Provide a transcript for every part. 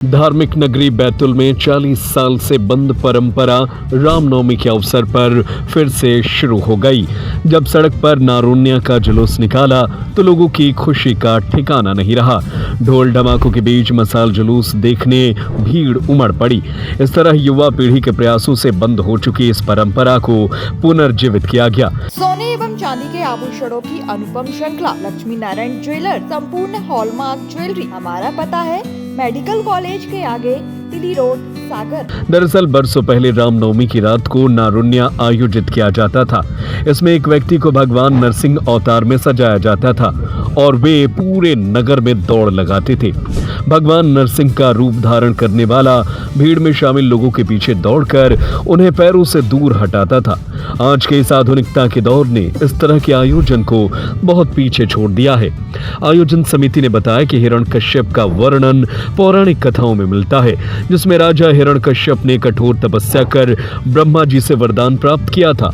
धार्मिक नगरी बैतूल में 40 साल से बंद परंपरा रामनवमी के अवसर पर फिर से शुरू हो गई। जब सड़क पर नारुन्या का जुलूस निकाला तो लोगों की खुशी का ठिकाना नहीं रहा। ढोल ढमाकों के बीच मसाल जुलूस देखने भीड़ उमड़ पड़ी। इस तरह युवा पीढ़ी के प्रयासों से बंद हो चुकी इस परंपरा को पुनर्जीवित किया गया। सोने एवं चांदी के आभूषणों की अनुपम श्रृंखला लक्ष्मी नारायण ज्वेलर संपूर्ण हॉलमार्क ज्वेलरी। हमारा पता है मेडिकल कॉलेज के आगे तिली रोड, सागर। दरअसल बरसों पहले रामनवमी की रात को नारुन्या आयोजित किया जाता था। इसमें एक व्यक्ति को भगवान नरसिंह अवतार में सजाया जाता था और वे पूरे नगर में दौड़ लगाते थे। भगवान नरसिंह का रूप धारण करने वाला भीड़ में शामिल लोगों के पीछे दौड़कर उन्हें पैरों से दूर हटाता था। आज के इस आधुनिकता के दौर ने इस तरह के आयोजन को बहुत पीछे छोड़ दिया है। आयोजन समिति ने बताया कि हिरण्यकश्यप का वर्णन पौराणिक कथाओं में मिलता है, जिसमें राजा हिरण्यकश्यप ने कठोर तपस्या कर ब्रह्मा जी से वरदान प्राप्त किया था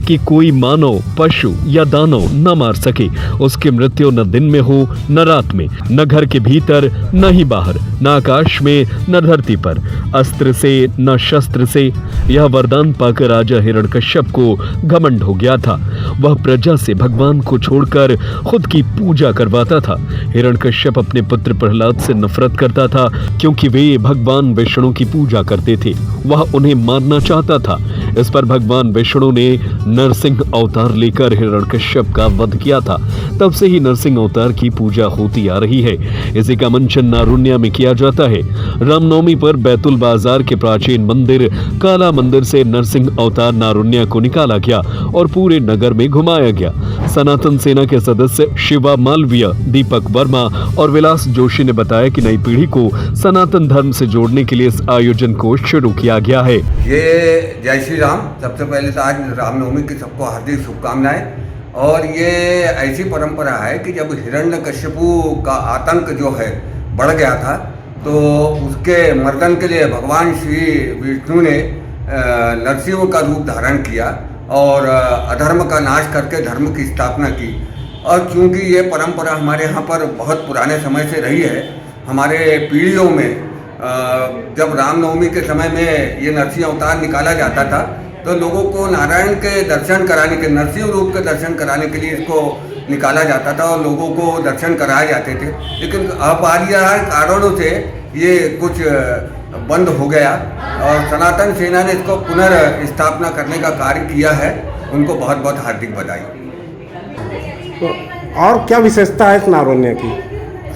कि कोई मानव, पशु या दानव न मार सके। उसकी मृत्यु न दिन में हो न रात में, न घर के भीतर न ही बाहर, न आकाश में न धरती पर, अस्त्र से न शस्त्र से। यह वरदान पाकर राजा हिरण्यकश्यप को घमंड हो गया था। वह प्रजा से भगवान को छोड़कर खुद की पूजा करवाता था। हिरण्यकश्यप अपने पुत्र प्रहलाद से नफरत करता था क्योंकि वे भगवान विष्णु की पूजा करते थे। वह उन्हें मारना चाहता था। इस पर भगवान विष्णु ने नरसिंह अवतार लेकर हिरण्यकश्यप का वध किया था। तब से ही नरसिंह अवतार की पूजा होती आ रही है। इसी का मंचन नारुन्या में किया जाता है। रामनवमी पर बैतूल बाजार के प्राचीन मंदिर काला मंदिर से नरसिंह अवतार नारुन्या को निकाला गया और पूरे नगर में घुमाया गया। सनातन सेना के सदस्य शिवा मालवीय, दीपक वर्मा और विलास जोशी ने बताया कि नई पीढ़ी को सनातन धर्म से जोड़ने के लिए इस आयोजन को शुरू किया गया है। ये जय श्री राम। सबसे पहले तो आज रामनवमी की सबको हार्दिक शुभकामनाएं। और ये ऐसी परंपरा है कि जब हिरण्यकश्यपु का आतंक जो है बढ़ गया था तो उसके मर्दन के लिए भगवान श्री विष्णु ने नरसिंह का रूप धारण किया और अधर्म का नाश करके धर्म की स्थापना की। और क्योंकि ये परंपरा हमारे यहाँ पर बहुत पुराने समय से रही है, हमारे पीढ़ियों में जब रामनवमी के समय में ये नरसिंह अवतार निकाला जाता था तो लोगों को नारायण के दर्शन कराने के, नरसिंह रूप के दर्शन कराने के लिए इसको निकाला जाता था और लोगों को दर्शन कराए जाते थे। लेकिन अपरिहार्य कारणों से ये कुछ बंद हो गया और सनातन सेना ने इसको पुनर्स्थापना करने का कार्य किया है। उनको बहुत बहुत हार्दिक बधाई। तो और क्या विशेषता है इस नारुन्या की?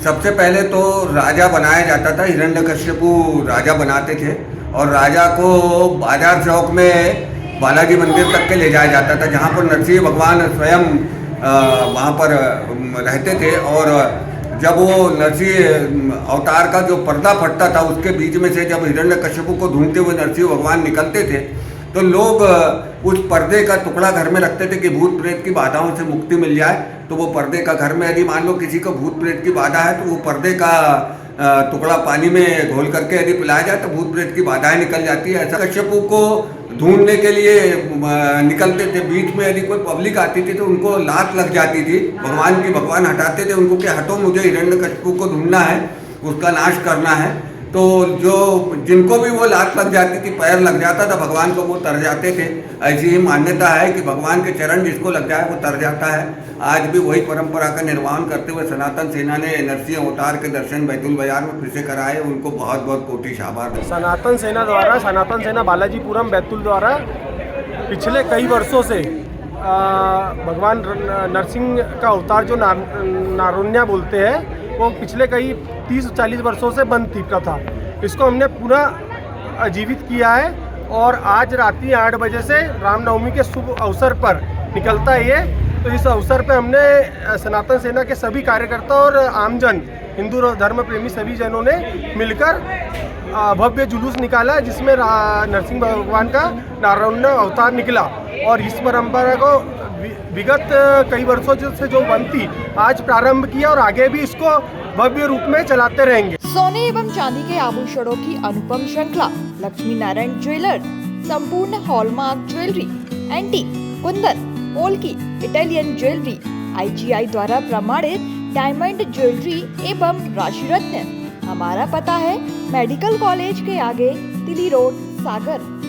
सबसे पहले तो राजा बनाया जाता था। हिरण्यकश्यपु राजा बनाते थे और राजा को बाजार चौक में बालाजी मंदिर तक के ले जाया जाता था, जहाँ पर नरसिंह भगवान स्वयं वहाँ पर रहते थे। और जब वो नरसिंह अवतार का जो पर्दा फटता था उसके बीच में से जब हिरण्यकश्यपु को ढूंढते हुए नरसिंह भगवान निकलते थे तो लोग उस पर्दे का टुकड़ा घर में रखते थे कि भूत प्रेत की बाधाओं से मुक्ति मिल जाए। तो वो पर्दे का घर में, यदि मान लो किसी को भूत प्रेत की बाधा है तो वो पर्दे का टुकड़ा पानी में घोल करके यदि पिलाया जाए तो भूत प्रेत की बाधाएं निकल जाती है। ऐसा कश्यपु को ढूंढने के लिए निकलते थे। बीच में यदि कोई पब्लिक आती थी तो उनको लात लग जाती थी। भगवान हटाते थे उनको कि हटो, मुझे हिरण्यकश्यपु को ढूंढना है, उसका नाश करना है। तो जो जिनको भी वो लात लग जाती थी, पैर लग जाता था भगवान को, वो तर जाते थे। ऐसी ही मान्यता है कि भगवान के चरण जिसको लग जाए वो तर जाता है। आज भी वही परंपरा का निर्वहन करते हुए सनातन सेना ने नरसिंह अवतार के दर्शन बैतूल बाजार में फिर से कराए। उनको बहुत बहुत कोटि आभार। सनातन सेना बालाजीपुरम बैतूल द्वारा पिछले कई वर्षों से भगवान नरसिंह का अवतार जो नारुन्या बोलते हैं वो पिछले कई 30-40 वर्षों से बंद थी प्रथा। इसको हमने पुनः जीवित किया है और आज रात 8 बजे से रामनवमी के शुभ अवसर पर निकलता है ये। तो इस अवसर पे हमने सनातन सेना के सभी कार्यकर्ता और आमजन, हिंदू धर्म प्रेमी सभी जनों ने मिलकर भव्य जुलूस निकाला जिसमें नरसिंह भगवान का नारायण अवतार निकला। और इस परंपरा को विगत कई वर्षों से जो बंद थी आज प्रारंभ किया और आगे भी इसको भव्य रूप में चलाते रहेंगे। सोने एवं चांदी के आभूषणों की अनुपम श्रृंखला लक्ष्मी नारायण ज्वेलर संपूर्ण hallmark jewellery, antique, Kundan, polki, Italian jewellery, IGI द्वारा प्रमाणित डायमंड ज्वेलरी एवं राशि रत्न। हमारा पता है मेडिकल कॉलेज के आगे, तिली रोड, सागर।